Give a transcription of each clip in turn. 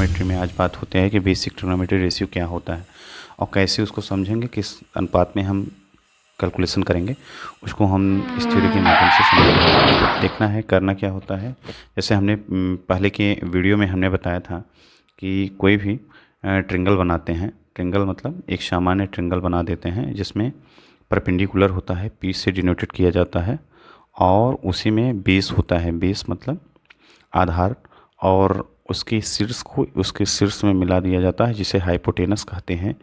Trigonometry में आज बात होते हैं कि बेसिक ट्रिग्नोमेट्री रेशियो क्या होता है और कैसे उसको समझेंगे, किस अनुपात में हम कैलकुलेशन करेंगे, उसको हम इस थ्योरी के माध्यम से समझेंगे। देखना है करना क्या होता है। जैसे हमने पहले के वीडियो में हमने बताया था कि कोई भी ट्रिंगल बनाते हैं, ट्रिंगल मतलब एक सामान्य ट्रिंगल बना देते हैं जिसमें परपेंडिकुलर होता है, पी से डिनोटेड किया जाता है, और उसी में बेस होता है, बेस मतलब आधार, और उसके शीर्ष को उसके शीर्ष में मिला दिया जाता है जिसे हाइपोटेनस कहते हैं।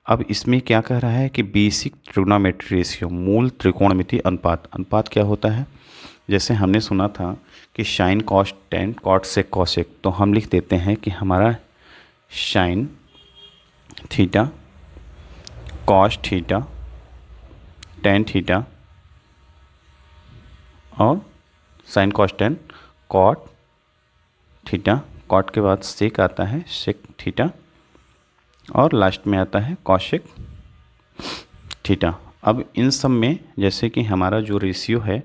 अब इसमें क्या कह रहा है कि बेसिक ट्रिग्नोमेट्री रेशियो, मूल त्रिकोणमिति अनुपात। अनुपात क्या होता है? जैसे हमने सुना था कि sine cos tan, cot sec cosec, तो हम लिख देते हैं कि हमारा sine theta, cos theta, tan theta और sine cos tan, cot theta, cot के बाद सेक आता है, सेक थीटा, और लास्ट में आता है कॉसेक थीटा। अब इन सब में जैसे कि हमारा जो रेशियो है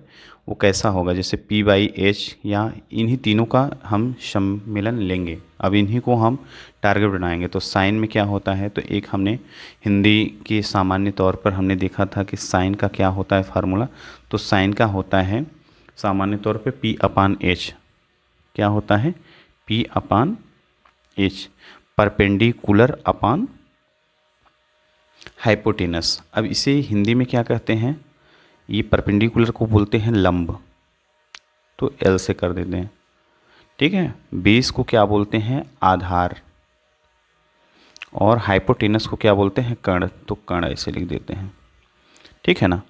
वो कैसा होगा, जैसे P बाई एच, या इन्हीं तीनों का हम सम्मेलन लेंगे। अब इन्हीं को हम टारगेट बनाएंगे। तो साइन में क्या होता है, तो एक हमने हिंदी के सामान्य तौर पर हमने देखा था कि साइन का क्या होता है फार्मूला। तो साइन का होता है सामान्य तौर पे P अपान एच। क्या होता है? P अपान एच, परपेंडिकुलर अपान हाइपोटेनस। अब इसे हिंदी में क्या कहते हैं? ये परपेंडिकुलर को बोलते हैं लंब, तो L से कर देते हैं, ठीक है। बेस को क्या बोलते हैं? आधार, और हाइपोटेनस को क्या बोलते हैं? कर्ण, तो कर्ण ऐसे लिख देते हैं, ठीक है ना।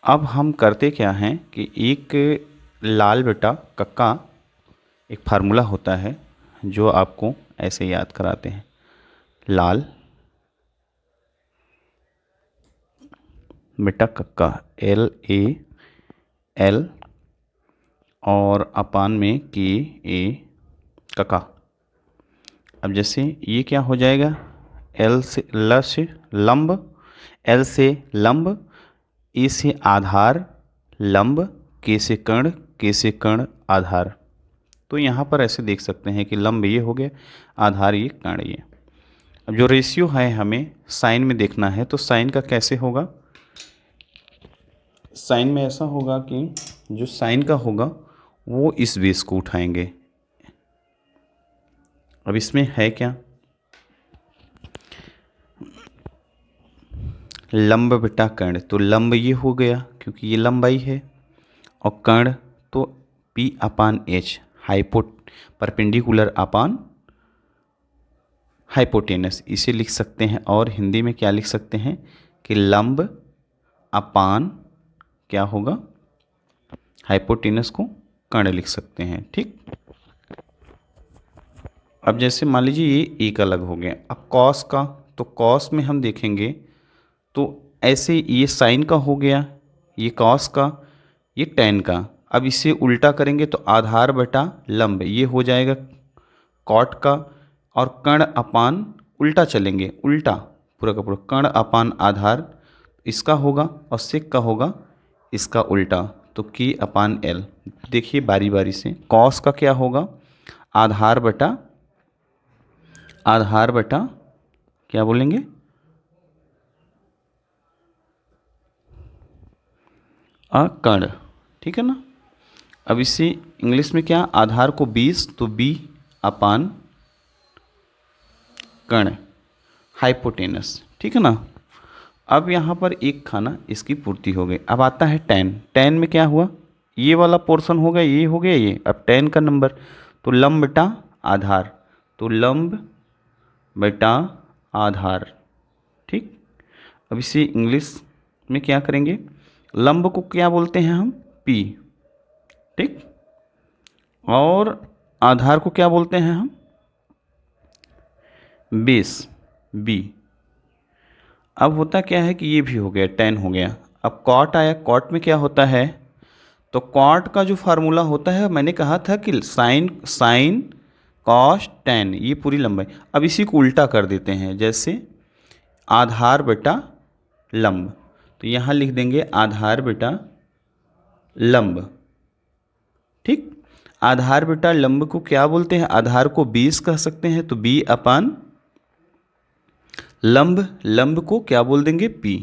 अब हम करते क्या हैं कि एक लाल बेटा कक्का एक फार्मूला होता है जो आपको ऐसे याद कराते हैं। लाल बेटा कक्का, LAL, और अपान में KA कक्का। अब जैसे ये क्या हो जाएगा, L से ल से लंब, L से लंब, A से आधार, लंब, K से कर्ण, K से कर्ण, आधार। तो यहाँ पर ऐसे देख सकते हैं कि लंब ये हो गया, आधार ये, कर्ण ये। अब जो रेशियो है हमें साइन में देखना है, तो साइन का कैसे होगा? साइन में ऐसा होगा कि जो साइन का होगा वो इस बेस को उठाएंगे। अब इसमें है क्या? लंब बटा कर्ण, तो लंब ये हो गया क्योंकि ये लंबाई है, और कर्ण तो P अपान एच, परपेंडिकुलर अपान हाइपोटेनस, इसे लिख सकते हैं। और हिंदी में क्या लिख सकते हैं कि लंब अपान क्या होगा, हाइपोटेनस को कर्ण लिख सकते हैं, ठीक। अब जैसे मान लीजिए ये एक अलग हो गया। अब कॉस का, तो कॉस में हम देखेंगे तो ऐसे ये साइन का हो गया, ये कॉस का, ये टेन का। अब इसे उल्टा करेंगे तो आधार बटा लंब ये हो जाएगा कॉट का, और कर्ण अपान उल्टा चलेंगे, उल्टा पूरा का पूरा कर्ण अपान आधार इसका होगा, और सेक का होगा इसका उल्टा, तो K अपान L। देखिए बारी बारी से, कॉस का क्या होगा? आधार बटा क्या बोलेंगे? कर्ण, ठीक है ना। अब इसे इंग्लिश में क्या, आधार को 20, तो B अपान कर्ण हाइपोटेनस, ठीक है ना। अब यहाँ पर एक खाना इसकी पूर्ति हो गई। अब आता है टेन। टेन में क्या हुआ, ये वाला पोर्शन हो गया, ये हो गया ये। अब टेन का नंबर, तो लंब बटा आधार, तो लंब बटा आधार, ठीक। अब इसे इंग्लिश में क्या करेंगे, लंब को क्या बोलते हैं हम? P, ठीक, और आधार को क्या बोलते हैं हम? Base, B। अब होता क्या है कि ये भी हो गया, टेन हो गया। अब कॉट आया, कॉट में क्या होता है, तो कॉट का जो फार्मूला होता है, मैंने कहा था कि साइन कॉस टेन, ये पूरी लंबाई। अब इसी को उल्टा कर देते हैं, जैसे आधार बटा लंब, तो यहाँ लिख देंगे आधार बटा लंब, ठीक। आधार बेटा लंब को क्या बोलते हैं? आधार को 20 कह सकते हैं, तो b अपान लंब को क्या बोल देंगे? p।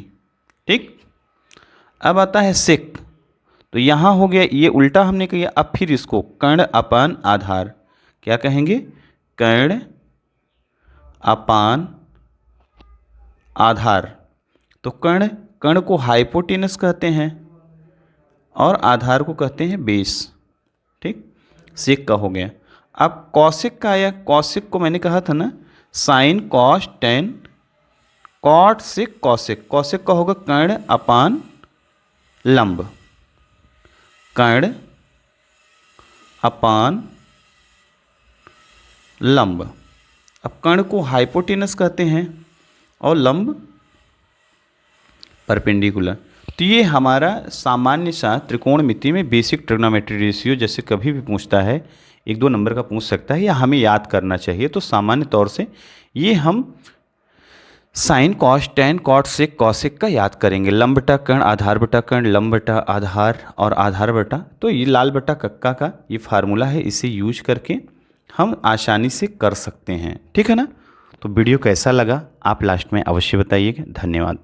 ठीक। अब आता है सेक, तो यहाँ हो गया, ये उल्टा हमने किया। अब फिर इसको कर्ण अपान आधार क्या कहेंगे? कर्ण अपान आधार। तो कर्ण को हाइपोटेनस कहते हैं और आधार को कहते हैं बेस। ठीक, सेक का हो गया। अब कौशिक का आया। कौशिक को मैंने कहा था ना, sine cos tan cot sec cosec. Cosec का होगा कर्ण अपान लंब, कर्ण अपान लंब। अब कर्ण को हाइपोटेनस कहते हैं और लंब परपेंडिकुलर। तो ये हमारा सामान्य सा त्रिकोणमिति में बेसिक ट्रिग्नोमेट्री रेशियो, जैसे कभी भी पूछता है, 1-2 नंबर का पूछ सकता है या हमें याद करना चाहिए। तो सामान्य तौर से ये हम sine cos tan cot sec cosec का याद करेंगे। लंब बटा कर्ण, आधार बटा कर्ण, लंब बटा आधार और आधार बटा, तो ये लाल बटा कक्का का ये फार्मूला है, इसे यूज करके हम आसानी से कर सकते हैं। ठीक है ना। तो वीडियो कैसा लगा आप लास्ट में अवश्य बताइएगा। धन्यवाद।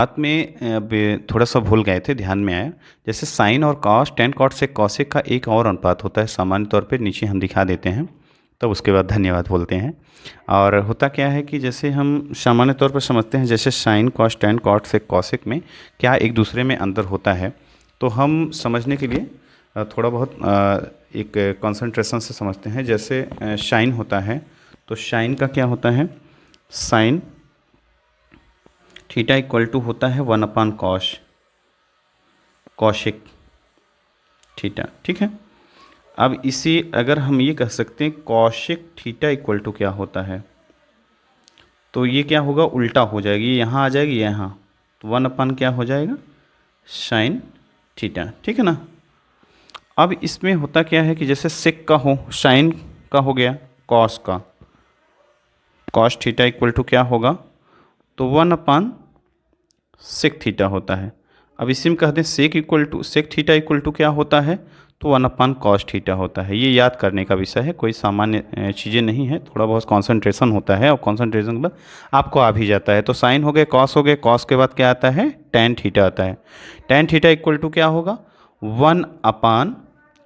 बात में अब थोड़ा सा भूल गए थे, ध्यान में आया। जैसे साइन और cos tan cot sec cosec का एक और अनुपात होता है, सामान्य तौर पे नीचे हम दिखा देते हैं, तब उसके बाद धन्यवाद बोलते हैं। और होता क्या है कि जैसे हम सामान्य तौर पर समझते हैं, जैसे sine cos tan cot sec cosec में क्या एक दूसरे में अंतर होता है, तो हम समझने के लिए थोड़ा बहुत एक कंसंट्रेशन से समझते हैं। जैसे साइन होता है, तो साइन का क्या होता है? साइन थीटा इक्वल टू होता है 1 अपान कॉस कौशिक थीटा। ठीक है। अब इसी अगर हम ये कह सकते हैं कौशिक थीटा इक्वल टू क्या होता है, तो ये क्या होगा? उल्टा हो जाएगी, यहाँ आ जाएगी यहाँ, तो 1 अपान क्या हो जाएगा? Sign theta. ठीक है ना। अब इसमें होता क्या है कि जैसे सेक का हो, साइन का हो गया कॉस का, कॉस थीटा इक्वल टू क्या होगा? तो 1 अपान सेक थीटा होता है। अब इसी में कहते हैं सेक थीटा इक्वल टू क्या होता है? तो 1 अपान कॉस थीटा होता है। ये याद करने का विषय है, कोई सामान्य चीज़ें नहीं है, थोड़ा बहुत कंसंट्रेशन होता है और कंसंट्रेशन के बाद आपको आ भी जाता है। तो साइन हो गए, कॉस हो गए, कॉस के बाद क्या आता है? टेन थीटा आता है। टेन थीटा इक्वल टू क्या होगा? 1 अपान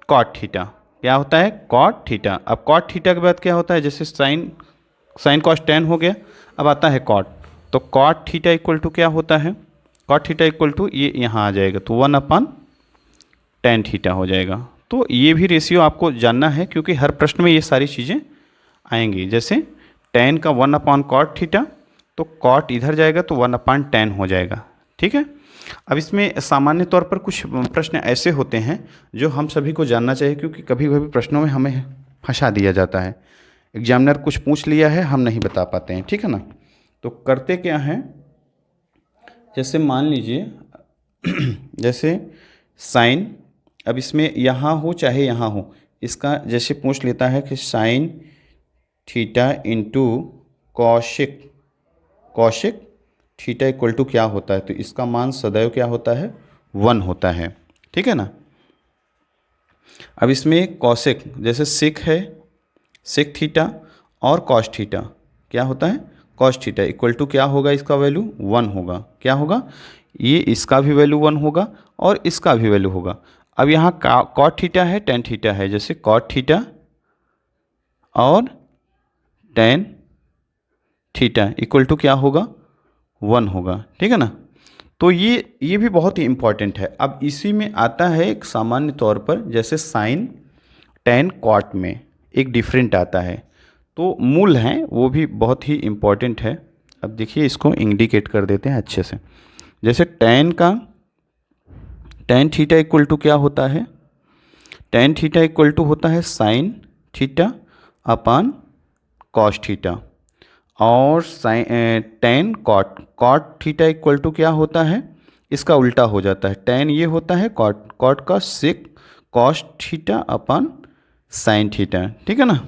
कॉट थीटा। क्या होता है? Cot theta. अब कॉट थीटा के बाद क्या होता है? जैसे साइन कॉस टेन हो गया, अब आता है कॉट, तो कॉट थीटा इक्वल टू क्या होता है? कॉट थीटा इक्वल टू ये यहाँ आ जाएगा, तो 1 अपान टेन थीटा हो जाएगा। तो ये भी रेशियो आपको जानना है, क्योंकि हर प्रश्न में ये सारी चीज़ें आएंगी। जैसे टेन का 1 अपान कॉट थीटा, तो कॉट इधर जाएगा तो 1 अपान टेन हो जाएगा। ठीक है। अब इसमें सामान्य तौर पर कुछ प्रश्न ऐसे होते हैं जो हम सभी को जानना चाहिए, क्योंकि कभी कभी प्रश्नों में हमें फंसा दिया जाता है। एग्जामिनर कुछ पूछ लिया है, हम नहीं बता पाते हैं। ठीक है ना। तो करते क्या हैं, जैसे मान लीजिए जैसे साइन, अब इसमें यहाँ हो चाहे यहाँ हो, इसका जैसे पूछ लेता है कि sine theta into cosec theta equal to क्या होता है, तो इसका मान सदैव क्या होता है? 1 होता है। ठीक है ना। अब इसमें कौशिक, जैसे सेक है, सेक थीटा और कॉस थीटा क्या होता है? कॉस थीटा इक्वल टू क्या होगा? इसका वैल्यू 1 होगा। क्या होगा? ये इसका भी वैल्यू 1 होगा और इसका भी वैल्यू होगा। अब यहाँ कॉट थीटा है, टेन थीटा है, जैसे कॉट थीटा और टेन थीटा इक्वल टू क्या होगा? 1 होगा। ठीक है ना। तो ये भी बहुत ही इम्पॉर्टेंट है। अब इसी में आता है एक सामान्य तौर पर, जैसे साइन टेन कॉट में एक डिफरेंट आता है, तो मूल हैं वो भी बहुत ही इम्पॉर्टेंट है। अब देखिए इसको इंडिकेट कर देते हैं अच्छे से। जैसे टेन थीटा इक्वल टू क्या होता है? टेन थीटा इक्वल टू होता है sine theta upon cos theta, और tan cot theta equal to क्या होता है? इसका उल्टा हो जाता है। टेन ये होता है कॉट का sec cos theta upon sine theta. ठीक है ना।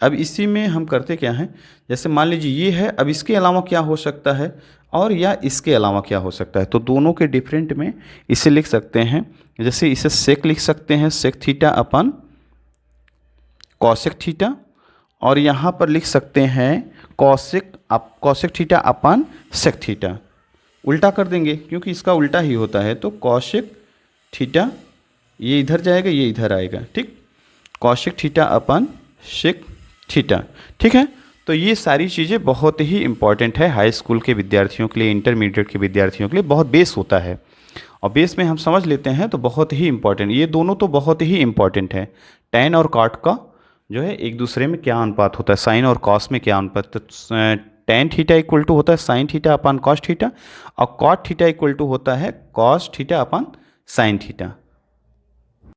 अब इसी में हम करते क्या हैं, जैसे मान लीजिए ये है, अब इसके अलावा क्या हो सकता है और या इसके अलावा क्या हो सकता है, तो दोनों के डिफरेंट में इसे लिख सकते हैं। जैसे इसे सेक लिख सकते हैं, सेक थीटा अपन कॉसेक थीटा, और यहाँ पर लिख सकते हैं कॉसेक थीटा अपन सेक थीटा। उल्टा कर देंगे क्योंकि इसका उल्टा ही होता है, तो कॉसेक थीटा ये इधर जाएगा, ये इधर आएगा, ठीक। कॉसेक थीटा अपन सेक थीटा, ठीक है। तो ये सारी चीज़ें बहुत ही इंपॉर्टेंट है हाई स्कूल के विद्यार्थियों के लिए, इंटरमीडिएट के विद्यार्थियों के लिए बहुत बेस होता है, और बेस में हम समझ लेते हैं तो बहुत ही इंपॉर्टेंट, ये दोनों तो बहुत ही इंपॉर्टेंट है। टैन और कॉट का जो है एक दूसरे में क्या अनुपात होता है, साइन और कॉस में क्या अनुपात, तो टैन थीटा इक्वल टू होता है साइन थीटा अपन कॉस थीटा, और कॉट थीटा इक्वल टू होता है कॉस थीटा अपन साइन थीटा।